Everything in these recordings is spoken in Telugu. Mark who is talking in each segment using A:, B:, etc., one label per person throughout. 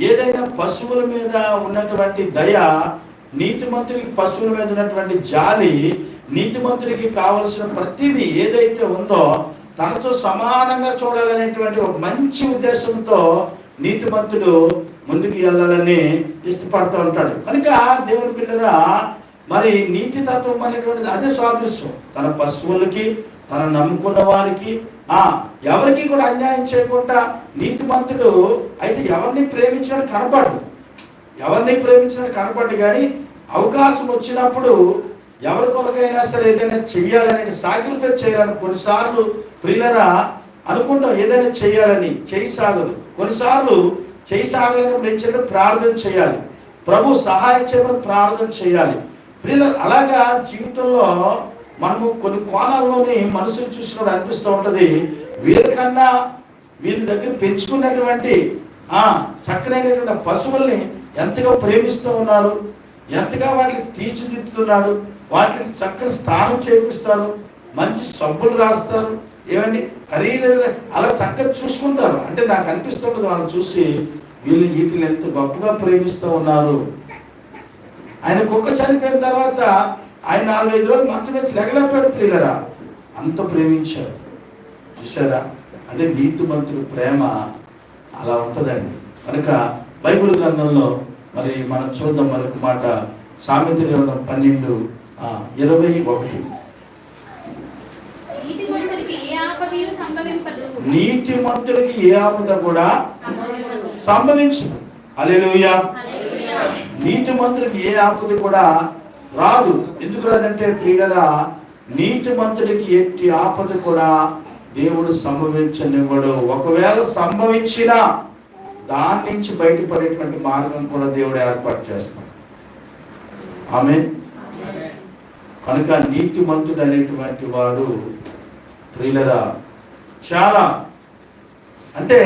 A: ఏదైనా పశువుల మీద ఉన్నటువంటి దయ, నీతిమంతుడికి పశువుల మీద ఉన్నటువంటి జాలి, నీతిమంతుడికి కావలసిన ప్రతిదీ ఏదైతే ఉందో తనతో సమానంగా చూడాలనేటువంటి ఒక మంచి ఉద్దేశంతో నీతిమంతుడు ముందుకు వెళ్ళాలని ఇష్టపడుతూ ఉంటాడు. కనుక దేవుని పిల్లరా, మరి నీతి తత్వం అనేటువంటిది అదే సాదృశ్యం. తన పశువులకి, తన నమ్ముకున్న వారికి, ఎవరికి కూడా అన్యాయం చేయకుండా నీతిమంతుడు అయితే ఎవరిని ప్రేమించడానికి కనపడ్డు కానీ అవకాశం వచ్చినప్పుడు ఎవరి కొరకైనా సరే ఏదైనా చెయ్యాలని, సాక్రిఫైస్ చేయాలని కొన్నిసార్లు ప్రియులరా అనుకుంటాం. ఏదైనా చేయాలని చేయి సాగదు. కొన్నిసార్లు చేయి సాగలేనప్పుడు ఏం చేయాలి? ప్రార్థన చేయాలి. ప్రభు సహాయం చేయమని ప్రార్థన చేయాలి. ప్రియుల అలాగా జీవితంలో మనము కొన్ని కోణాల్లోని మనుషులు చూసినప్పుడు అనిపిస్తూ ఉంటుంది, వీరికన్నా వీరి దగ్గర పెంచుకున్నటువంటి చక్కనైనటువంటి పశువుల్ని ఎంతగా ప్రేమిస్తూ ఉన్నారు, ఎంతగా వాటిని తీర్చిదిద్దుతున్నాడు, వాటికి చక్కని స్థానం చేపిస్తారు, మంచి సబ్బులు రాస్తారు, ఏమండి ఖరీదైన అలా చక్కగా చూసుకుంటారు. అంటే నాకు అనిపిస్తుంటుంది వాళ్ళని చూసి, వీళ్ళు వీటిని ఎంత గొప్పగా ప్రేమిస్తూ ఉన్నారు. ఆయన కుక్క చనిపోయిన తర్వాత ఆయన 4-5 రోజులు మంచి లెగలేపాడు. ప్రియులరా, అంత ప్రేమించాడు. చూసారా? అంటే నీతిమంతుడి ప్రేమ అలా ఉంటుందండి. కనుక బైబిల్ గ్రంథంలో మరి మనం చూద్దాం మరొక మాట. సామెతల గ్రంథం 12:21. నీతిమంతుడికి ఏ ఆపద కూడా సంభవించదు. హల్లెలూయా. నీతిమంతుడికి ఏ ఆపద కూడా రాదు. ఎందుకు రాదంటే ప్రియులరా, నీతిమంతుడికి ఎట్టి ఆపద కూడా దేవుడు సంభవించనివ్వడు. ఒకవేళ సంభవించినా దాని నుంచి బయటపడేటువంటి మార్గం కూడా దేవుడు ఏర్పాటు చేస్తాడు. ఆమేన్. కనుక నీతిమంతుడు అనేటువంటి వాడు ప్రియులరా చాలా, అంటే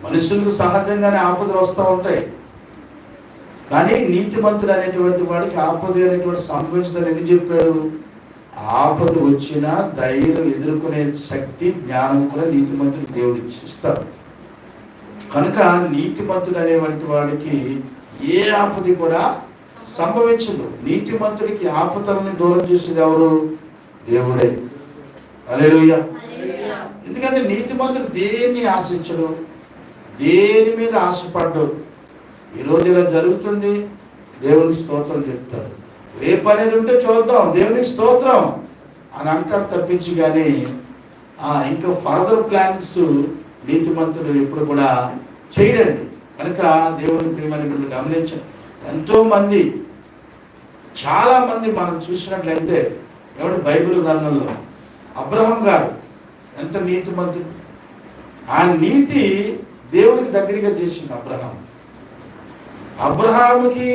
A: మనుషులకు సహజంగానే ఆపదలు వస్తూ ఉంటాయి, కానీ నీతిమంతుడు అనేటువంటి వాడికి ఆపద అనేటువంటి సంభవించదని ఎందుకు చెప్పాడు? ఆపద వచ్చినా ధైర్యం ఎదుర్కొనే శక్తి, జ్ఞానం కూడా నీతిమంతుడు దేవుడు ఇస్తాడు. కనుక నీతిమంతుడు అనేటువంటి వాడికి ఏ ఆపద కూడా సంభవించదు. నీతిమంతుడికి ఆపదలని దూరం చేసేది ఎవరు? దేవుడే. హల్లెలూయా. ఎందుకంటే నీతిమంతుడు దేన్ని ఆశించడు, దేని మీద ఆశపడ్డు. ఈరోజు ఇలా జరుగుతుంది, దేవునికి స్తోత్రం చెప్తాడు. రేపు అనేది ఉంటే చూద్దాం, దేవునికి స్తోత్రం అని అంటాడు తప్పించి, కానీ ఇంకా ఫర్దర్ ప్లాన్స్ నీతిమంతుడు ఎప్పుడు కూడా చేయడండి. కనుక దేవుని ప్రియమైన గమనించండి. ఎంతోమంది, చాలామంది మనం చూసినట్లయితే ఎవరు బైబిల్ గ్రంథంలో అబ్రహాం గారు ఎంత నీతిమంతుడు. ఆ నీతి దేవునికి దగ్గరగా చేసింది అబ్రహాముకి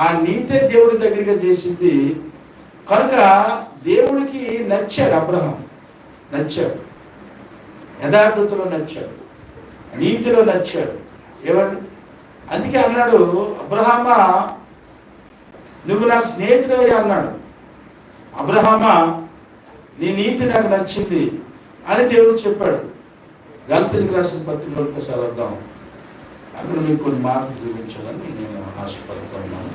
A: ఆ నీతే దేవుడి దగ్గరగా చేసింది. కనుక దేవుడికి నచ్చాడు అబ్రహాం, నచ్చాడు, యథార్థతలో నచ్చాడు, నీతిలో నచ్చాడు. ఏమండి? అందుకే అన్నాడు, అబ్రహామా నువ్వు నాకు స్నేహితుడే అన్నాడు. అబ్రహామా నీ నీతి నాకు నచ్చింది అని దేవుడు చెప్పాడు. గలతీయులకు రాసిన పత్రికలో ఒకసారి వద్దాం. అక్కడ మీకు కొన్ని మార్పులు చూపించాలని నేను ఆశపడుతున్నాను.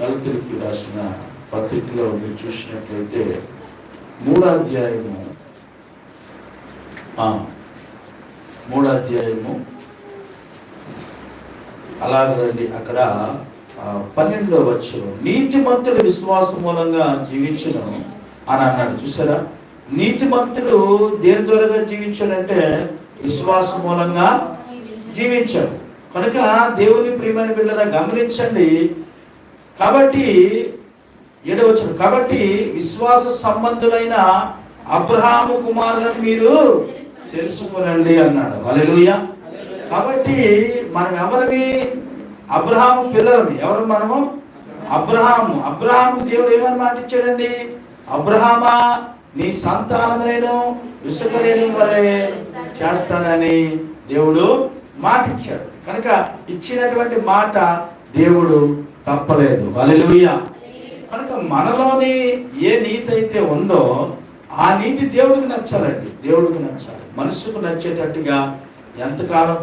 A: గలతీయులకు రాసిన పత్రికలో మీరు చూసినట్లయితే 3వ అధ్యాయము అలాగండి. అక్కడ 12వ వచనం, నీతిమంతుడు విశ్వాసం మూలంగా జీవించును అని అన్నాడు. చూసారా? నీతిమంతుడు దేని ద్వారాగా జీవించాడంటే విశ్వాసం మూలంగా జీవించాడు. కనుక దేవుని ప్రియమైన బిడ్డలారా గమనించండి. కాబట్టి 7వ వచనం, కాబట్టి విశ్వాస సంబంధులైన అబ్రహాము కుమారులను మీరు తెలుసుకునండి అన్నాడు. హల్లెలూయా. కాబట్టి మనం ఎవరివి? అబ్రహాము పిల్లలమి. ఎవరు మనము? అబ్రహాము దేవుడు ఏమని మాట ఇచ్చాడండి? అబ్రహామా నీ సంతానములను ఇసుక రేణువుల వలె చేస్తానని దేవుడు మాట ఇచ్చాడు. కనుక ఇచ్చినటువంటి మాట దేవుడు తప్పలేదు. హల్లెలూయా. కనుక మనలోని ఏ నీతి అయితే ఉందో ఆ నీతి దేవుడికి నచ్చాలండి. దేవుడికి నచ్చాలి. మనసుకు నచ్చేటట్టుగా ఎంతకాలం